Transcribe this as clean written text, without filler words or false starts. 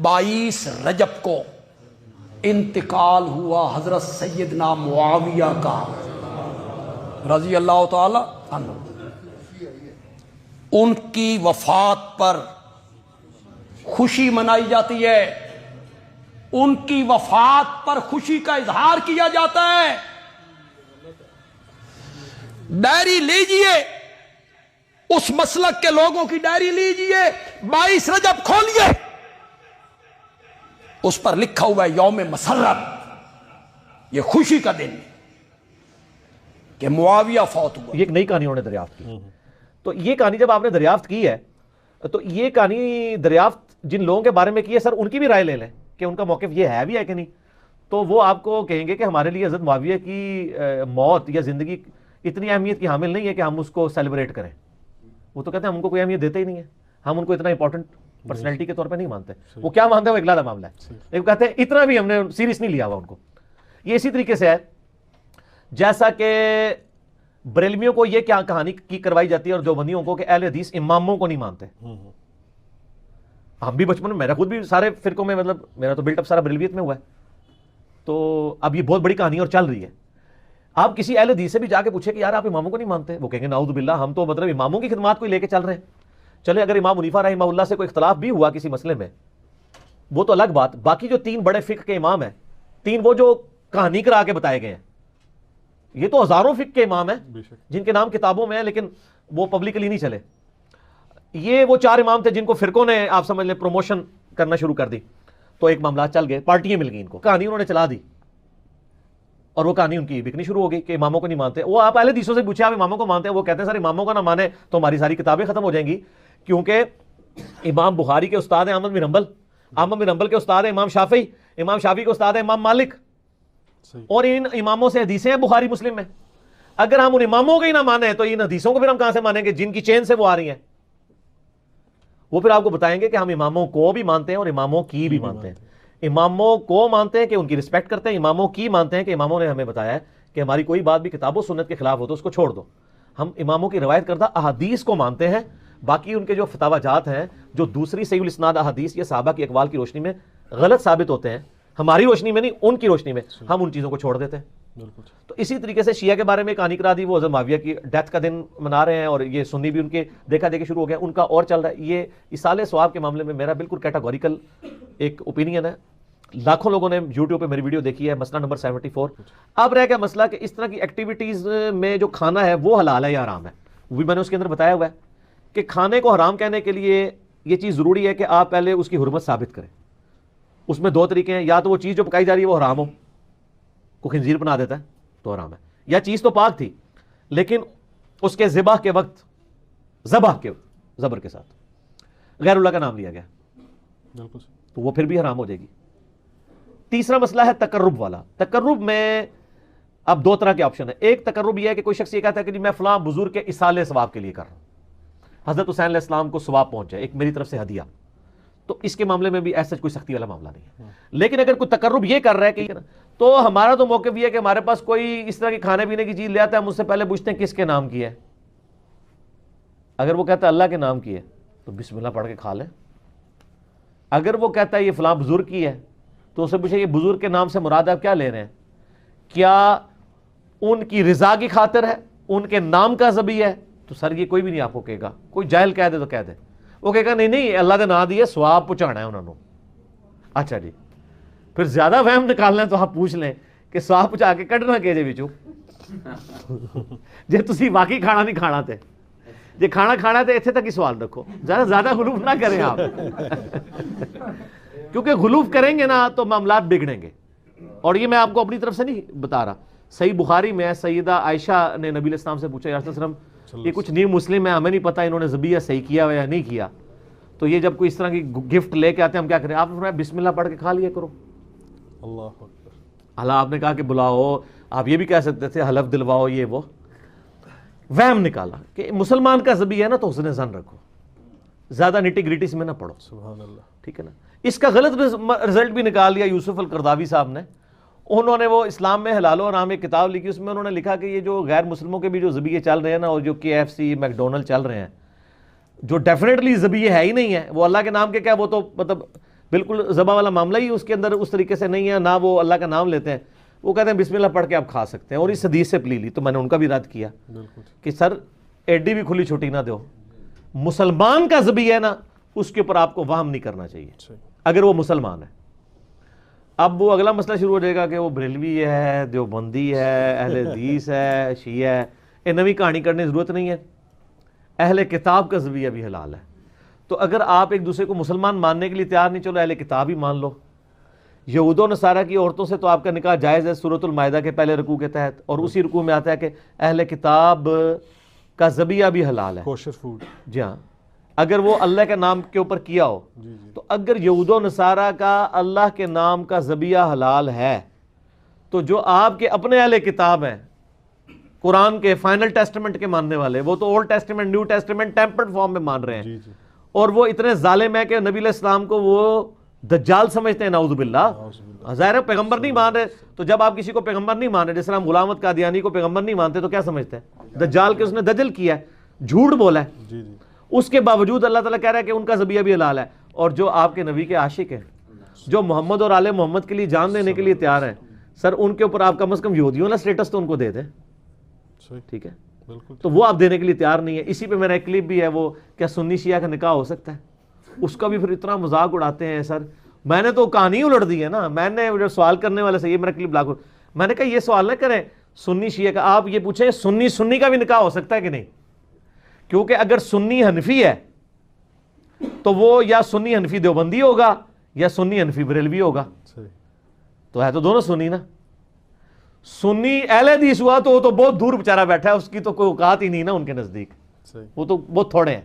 22 رجب کو انتقال ہوا حضرت سیدنا معاویہ کا رضی اللہ تعالی عنہ. ان کی وفات پر خوشی منائی جاتی ہے، ان کی وفات پر خوشی کا اظہار کیا جاتا ہے. ڈائری لیجئے، اس مسلک کے لوگوں کی ڈائری لیجئے، 22 رجب کھولیے، اس پر لکھا ہوا ہے یوم مسرت، یہ خوشی کا دن کہ معاویہ فوت ہوا. یہ ایک نئی کہانی انہوں نے دریافت کی. تو یہ کہانی جب آپ نے دریافت کی ہے تو یہ کہانی دریافت جن لوگوں کے بارے میں کی ہے سر، ان کی بھی رائے لے لیں کہ ان کا موقف یہ ہے بھی ہے کہ نہیں. تو وہ آپ کو کہیں گے کہ ہمارے لیے حضرت معاویہ کی موت یا زندگی اتنی اہمیت کی حامل نہیں ہے کہ ہم اس کو سیلیبریٹ کریں. وہ تو کہتے ہیں ہم کو کوئی اہمیت دیتے ہی نہیں ہے، ہم ان کو اتنا امپورٹنٹ پرسنالٹی کے طور پہ نہیں مانتے. وہ کیا مانتے ہیں وہ ایک علیحدہ معاملہ ہے، لیکن کہتے ہیں اتنا بھی ہم نے سیریس نہیں لیا ہوا ان کو. یہ اسی طریقے سے ہے جیسا کہ بریلویوں کو یہ کیا کہانی کی کروائی جاتی ہے اور دیوبندیوں کو کہ اہل حدیث اماموں کو نہیں مانتے. ہم بھی بچپن میں، میرا خود بھی سارے فرقوں میں، مطلب میرا تو بلٹ اپ سارا بریلویت میں ہوا ہے. تو اب یہ بہت بڑی کہانی اور چل رہی ہے. آپ کسی اہل حدیث سے بھی جا کے پوچھے کہ یار آپ اماموں کو نہیں مانتے، وہ کہیں گے نعوذ باللہ ہم تو مطلب اماموں کی خدمات کو لے کے چل رہے ہیں. چلے اگر امام حنیفہ رحمہ اللہ سے کوئی اختلاف بھی ہوا کسی مسئلے میں وہ تو الگ بات، باقی جو 3 بڑے فقہ کے امام ہیں، 3 وہ جو کہانی کرا کے بتائے گئے ہیں، یہ تو ہزاروں فقہ کے امام ہیں جن کے نام کتابوں میں ہیں لیکن وہ پبلکلی نہیں چلے. یہ وہ 4 امام تھے جن کو فرقوں نے آپ سمجھ لیں پروموشن کرنا شروع کر دی. تو ایک معاملات چل گئے، پارٹیاں مل گئی ان کو، کہانی انہوں نے چلا دی اور وہ کہانی ان کی بکنی شروع ہو گئی کہ اماموں کو نہیں مانتے. وہ آپ اہل حدیثوں سے پوچھے آپ اماموں کو مانتے ہیں، وہ کہتے ہیں سر اماموں کو نہ مانے تو ہماری ساری کتابیں ختم ہو جائیں گی، کیونکہ امام بخاری کے استاد ہیں احمد بن حنبل، احمد بن حنبل کے استاد ہیں امام شافعی، امام شافعی کے استاد ہیں امام مالک، اور ان اماموں سے حدیثیں ہیں بخاری مسلم میں. اگر ہم ان اماموں کو ہی نہ مانیں تو ان حدیثوں کو پھر ہم کہاں سے مانیں گے جن کی چین سے وہ آ رہی ہیں. وہ پھر آپ کو بتائیں گے کہ ہم اماموں کو بھی مانتے ہیں اور اماموں کی بھی مانتے ہیں. اماموں کو مانتے ہیں کہ ان کی رسپیکٹ کرتے ہیں، اماموں کی مانتے ہیں کہ اماموں نے ہمیں بتایا ہے کہ ہماری کوئی بات بھی کتاب و سنت کے خلاف ہو تو اس کو چھوڑ دو. ہم اماموں کی روایت کردہ احادیث کو مانتے ہیں، باقی ان کے جو فتاوی جات ہیں جو دوسری صحیح الاسناد احادیث یا صحابہ کی اقوال کی روشنی میں غلط ثابت ہوتے ہیں، ہماری روشنی میں نہیں ان کی روشنی میں، ہم ان چیزوں کو چھوڑ دیتے ہیں. تو اسی طریقے سے شیعہ کے بارے میں کہانی کرا دی، وہ حضرت معاویہ کی ڈیتھ کا دن منا رہے ہیں اور یہ سنی بھی ان کے دیکھا دیکھے شروع ہو گیا، ان کا اور چل رہا ہے. یہ اصالہ ثواب کے معاملے میں میرا بالکل کیٹاگوریکل ایک اوپینین ہے. لاکھوں لوگوں نے یوٹیوب پہ میری ویڈیو دیکھی ہے، مسئلہ نمبر 74. اب رہ گیا مسئلہ کہ اس طرح کی ایکٹیویٹیز میں جو کھانا ہے وہ حلال ہے یا حرام ہے. وہ بھی میں نے اس کے اندر بتایا ہوا ہے کہ کھانے کو حرام کہنے کے لیے یہ چیز ضروری ہے کہ آپ پہلے اس کی حرمت ثابت کریں. اس میں 2 طریقے ہیں، یا تو وہ چیز جو پکائی جا رہی ہے وہ حرام ہو، کوئی خنزیر بنا دیتا ہے تو حرام ہے، یا چیز تو پاک تھی لیکن اس کے ذبح کے وقت زبر کے ساتھ غیر اللہ کا نام لیا گیا تو وہ پھر بھی حرام ہو جائے گی. تیسرا مسئلہ ہے تقرب والا. تقرب میں اب 2 طرح کے آپشن ہیں. ایک تقرب یہ ہے کہ کوئی شخص یہ کہتا ہے کہ جی میں فلاں بزرگ کے اصالہ ثواب کے لیے کر رہا ہوں، حضرت حسین علیہ السلام کو ثواب پہنچ جائے، ایک میری طرف سے ہدیہ. تو اس کے معاملے میں بھی ایسا کوئی سختی والا معاملہ نہیں ہے. لیکن اگر کوئی تقرب یہ کر رہا ہے کہ تو ہمارا تو موقف یہ ہے کہ ہمارے پاس کوئی اس طرح کی کھانے پینے کی چیز لے آتا ہے، ہم اس سے پہلے پوچھتے ہیں کس کے نام کی ہے. اگر وہ کہتا ہے اللہ کے نام کی ہے تو بسم اللہ پڑھ کے کھا لیں. اگر وہ کہتا ہے یہ فلاں بزرگ کی ہے تو اسے پوچھے یہ بزرگ کے نام سے مراد آپ کیا لے رہے ہیں؟ کیا ان کی رضا کی خاطر ہے، ان کے نام کا ذبیح ہے؟ تو سر یہ کوئی بھی نہیں آپ کو کہے گا. کوئی جاہل کہہ دے تو کہہ دے، وہ کہے گا نہیں اللہ کے نام دیے ثواب پہنچانا ہے انہوں نے. اچھا جی، پھر زیادہ وہم نکالنا ہے تو آپ پوچھ لیں کہ ثواب پہنچا کے کڈنا کہ جے وچوں جے تسی واقعی کھانا نہیں کھانا تے، جے کھانا کھانا تے اتنے تک ہی سوال رکھو، زیادہ غلوف نہ کریں آپ کیونکہ غلوف کریں گے نا تو معاملات بگڑیں گے. اور یہ میں آپ کو اپنی طرف سے نہیں بتا رہا. صحیح بخاری میں سیدہ عائشہ نے نبی علیہ السلام سے پوچھا یا رسول اللہ علیہ وسلم یہ کچھ نیو مسلم ہے، ہمیں نہیں پتا انہوں نے ذبیحہ صحیح کیا ہوا یا نہیں کیا، تو یہ جب کوئی اس طرح کی گفٹ لے کے آتے ہیں ہم کیا کریں؟ آپ نے فرمایا بسم اللہ پڑھ کے کھا لیا کرو. اللہ اکبر. اللہ آپ نے کہا کہ بلاؤ، آپ یہ بھی کہہ سکتے تھے حلف دلواؤ، یہ وہ وہم نکالا کہ مسلمان کا ذبیحہ ہے نا تو حسن ظن رکھو، زیادہ نٹی گریٹی میں نہ پڑھو. سبحان اللہ. ٹھیک ہے نا. اس کا غلط رزلٹ بھی نکال لیا یوسف القرداوی صاحب نے. انہوں نے وہ اسلام میں حلال و حرام ایک کتاب لکھی، اس میں انہوں نے لکھا کہ یہ جو غیر مسلموں کے بھی جو ذبیحے چل رہے ہیں نا، اور جو KFC میکڈونلڈ چل رہے ہیں، جو ڈیفینیٹلی ذبیحے ہے ہی نہیں ہے، وہ اللہ کے نام کے کیا، وہ تو مطلب بالکل ذبح والا معاملہ ہی اس کے اندر اس طریقے سے نہیں ہے، نہ وہ اللہ کا نام لیتے ہیں، وہ کہتے ہیں بسم اللہ پڑھ کے آپ کھا سکتے ہیں، اور اس حدیث سے پلی لی۔ تو میں نے ان کا بھی رد کیا بالکل کہ سر ایڈی بھی کھلی چھٹی نہ دو، مسلمان کا ذبیح ہے نا اس کے اوپر آپ کو وہم نہیں کرنا چاہیے صحیح۔ اگر وہ مسلمان ہے۔ اب وہ اگلا مسئلہ شروع ہو جائے گا کہ وہ بریلوی ہے، دیوبندی ہے، اہل حدیث ہے، شیعہ ہے، یہ نوی کہانی کرنے کی ضرورت نہیں ہے، اہل کتاب کا ذبیحہ بھی حلال ہے۔ تو اگر آپ ایک دوسرے کو مسلمان ماننے کے لیے تیار نہیں، چلو اہل کتاب ہی مان لو۔ یہود و نصارہ کی عورتوں سے تو آپ کا نکاح جائز ہے سورۃ المائدہ کے پہلے رکوع کے تحت، اور اسی رکوع میں آتا ہے کہ اہل کتاب کا ذبیحہ بھی حلال ہے۔ کوشر فوڈ، جی ہاں، اگر وہ اللہ کے نام کے اوپر کیا ہو۔ جی جی تو اگر یہود و نصارہ کا اللہ کے نام کا ذبیحہ حلال ہے، تو جو آپ کے اپنے اہل کتاب ہیں، قرآن کے فائنل ٹیسٹمنٹ کے ماننے والے، وہ تو old testament new testament tempered form میں مان رہے ہیں، جی جی اور وہ اتنے ظالم ہیں کہ نبی علیہ السلام کو وہ دجال سمجھتے ہیں، نعوذ باللہ۔ ظاہر ہے پیغمبر نہیں مان رہے، تو جب آپ کسی کو پیغمبر نہیں مان رہے، جس طرح ہم غلام احمد قادیانی کو پیغمبر نہیں مانتے، تو کیا سمجھتے ہیں؟ دجال کے اس نے دجل کیا ہے، جھوٹ بولا ہے، جی جی اس کے باوجود اللہ تعالیٰ کہہ رہا ہے کہ ان کا ذبیحہ بھی حلال ہے۔ اور جو آپ کے نبی کے عاشق ہیں، جو محمد اور آل محمد کے لیے جان دینے کے لیے تیار ہیں، سر ان کے اوپر آپ کم از کم یہودیوں والا اسٹیٹس تو ان کو دے دیں، صحیح، ٹھیک ہے؟ بالکل تو وہ آپ دینے کے لیے تیار نہیں ہے۔ اسی پہ میرا ایک کلپ بھی ہے، وہ کیا سنی شیعہ کا نکاح ہو سکتا ہے، اس کا بھی پھر اتنا مذاق اڑاتے ہیں سر۔ میں نے تو کہانی الٹ دی ہے نا، میں نے جو سوال کرنے والے سے یہ میرا کلپ بلاک، میں نے کہا یہ سوال نہ کریں سنی شیعہ کا، آپ یہ پوچھیں سنی سنی کا بھی نکاح ہو سکتا ہے کہ نہیں، کیونکہ اگر سنی حنفی ہے تو وہ یا سنی حنفی دیوبندی ہوگا یا سنی حنفی بریلوی ہوگا، صحیح، تو ہے تو دونوں سنی نا۔ سنی اہل حدیث ہوا تو وہ تو بہت دور بیچارہ بیٹھا ہے، اس کی تو کوئی اوقات ہی نہیں نا ان کے نزدیک، صحیح۔ وہ تو بہت تھوڑے ہیں۔